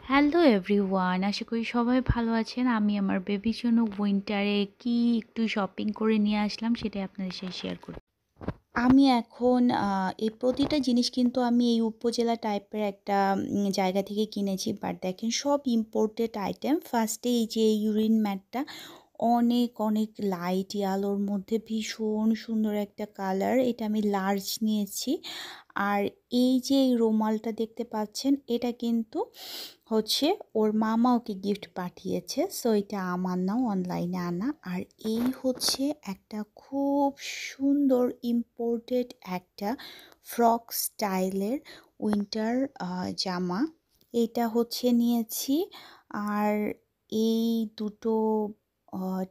Hello everyone, আশা করি সবাই ভালো আছেন। আমি আমার বেবির জন্য উইন্টারে কি একটু শপিং করে নিয়ে আসলাম সেটাই আপনাদের সাথে শেয়ার করি। আমি এখন এই প্রতিটা জিনিস কিন্তু আমি এই উপজেলা টাইপের একটা জায়গা থেকে কিনেছি, বাট দেখেন সব ইম্পোর্টেড আইটেম। ফার্স্টে এই যে ইউরিন ম্যাটটা অনেক অনেক লাইট আলোর মধ্যে ভীষণ সুন্দর একটা কালার, এটা আমি লার্জ নিয়েছি। আর এই যে এই রুমালটা দেখতে পাচ্ছেন, এটা কিন্তু হচ্ছে ওর মামা ওকে গিফট পাঠিয়েছে, সো এটা আমার না, অনলাইনে আনা। আর এই হচ্ছে একটা খুব সুন্দর ইম্পোর্টেড একটা ফ্রক স্টাইলের উইন্টার জামা, এটা হচ্ছে নিয়েছি। আর এই দুটো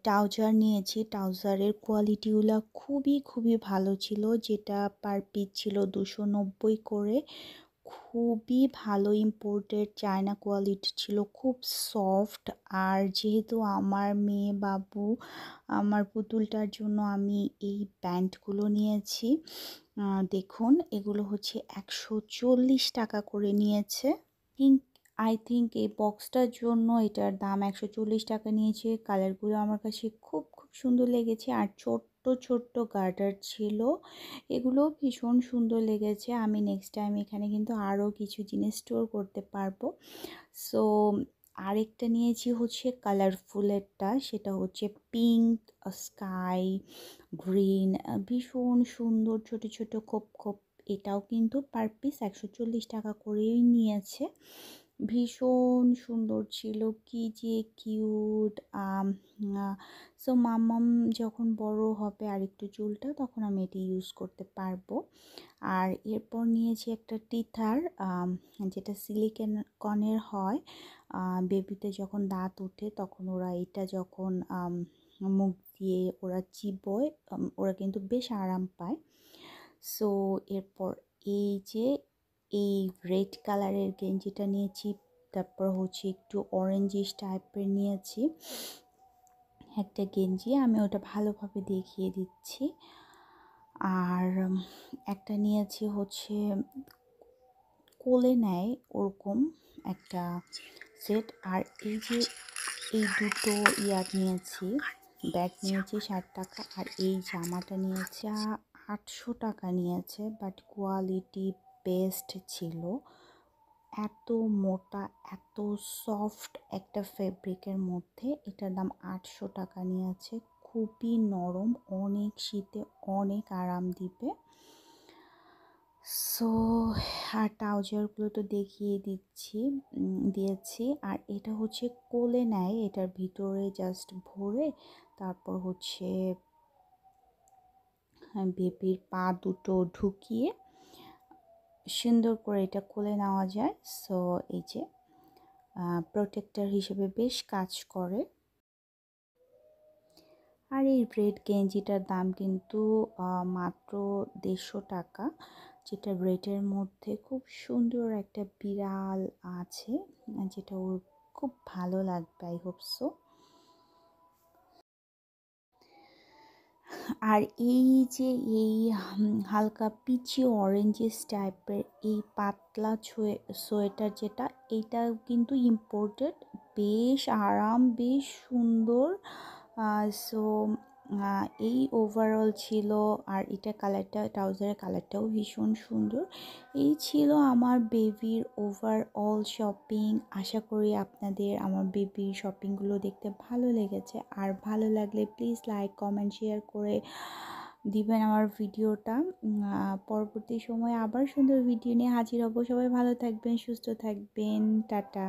ট্রাউজার নিয়েছি। ট্রাউজারের কোয়ালিটিগুলো খুবই খুবই ভালো ছিল, যেটা পার পিস ছিল 290 করে। খুবই ভালো ইম্পোর্টেড চায়না কোয়ালিটি ছিল, খুব সফট। আর যেহেতু আমার মেয়ে বাবু, আমার পুতুলটার জন্য আমি এই প্যান্টগুলো নিয়েছি। দেখুন এগুলো হচ্ছে 140 টাকা করে নিয়েছে। আই থিঙ্ক এই বক্সটার জন্য এটার দাম 140 টাকা নিয়েছে। কালারগুলো আমার কাছে খুব খুব সুন্দর লেগেছে। আর ছোট্ট ছোট্ট গার্ডার ছিল, এগুলো ভীষণ সুন্দর লেগেছে। আমি নেক্সট টাইম এখানে কিন্তু আরও কিছু জিনিস স্টোর করতে পারবো। সো আরেকটা নিয়েছি হচ্ছে কালারফুলেরটা, সেটা হচ্ছে পিঙ্ক, স্কাই, গ্রিন, ভীষণ সুন্দর ছোট ছোট খোপ খোপ। এটাও কিন্তু পার পিস 140 টাকা করেই নিয়েছে। ভীষণ সুন্দর ছিল, কি যে কিউট। সো মাম্মাম যখন বড় হবে আর একটু চুলটা, তখন আমি এটি ইউজ করতে পারবো। আর এরপর নিয়েছি একটা টিথার, যেটা সিলিকনের হয়। বেবিতে যখন দাঁত ওঠে তখন ওরা এটা যখন মুখ দিয়ে ওরা চিবোয়, ওরা কিন্তু বেশ আরাম পায়। সো এরপর এই যে এই রেড কালারের গেঞ্জিটা নিয়েছি, তারপর হচ্ছে একটু অরেঞ্জিশ টাইপের নিয়েছি একটা গেঞ্জি, আমি ওটা ভালোভাবে দেখিয়ে দিচ্ছি। আর একটা নিয়েছি হচ্ছে কোলে নেয় ওরকম একটা সেট। আর এই যে এই দুটো নিয়েছি, ব্যাগ নিয়েছি 60 টাকা। আর এই জামাটা নিয়েছি 800 টাকা নিয়েছে, বাট কোয়ালিটি বেস্ট ছিল। এত মোটা, এত সফট একটা ফেব্রিকের মধ্যে এটার দাম 800 টাকা নিয়েছে। খুবই নরম, অনেক শীতে অনেক আরাম দিবে। সো আর ট্রাউজারগুলো তো দেখিয়ে দিয়েছি। আর এটা হচ্ছে কোলে নেয়, এটার ভিতরে জাস্ট ভরে তারপর হচ্ছে বেবির পা দুটো ঢুকিয়ে সুন্দর করে এটা কোলে নেওয়া যায়। সো এই যে প্রোটেক্টর হিসেবে বেশ কাজ করে। আর এই রেড গেঞ্জিটার দাম কিন্তু মাত্র 150 টাকা, যেটা রেডের মধ্যে খুব সুন্দর একটা বিড়াল আছে, যেটা ওর খুব ভালো লাগবে, আই হোপ সো। আর এই যে এই হালকা পিচি অরেঞ্জিস টাইপের এই পাতলা সোয়েটার, যেটা এইটা কিন্তু ইম্পোর্টেড, বেশ আরাম, বেশ সুন্দর। সো এই ওভারঅল ছিল। আর এটা কালারটা, ট্রাউজারের কালারটাও ভীষণ সুন্দর। এই ছিল আমার বেবির ওভারঅল শপিং। আশা করি আপনাদের আমার বেবির শপিংগুলো দেখতে ভালো লেগেছে। আর ভালো লাগলে প্লিজ লাইক, কমেন্ট, শেয়ার করে দিবেন আমার ভিডিওটা। পরবর্তী সময়ে আবার সুন্দর ভিডিও নিয়ে হাজির হব। সবাই ভালো থাকবেন, সুস্থ থাকবেন, টাটা।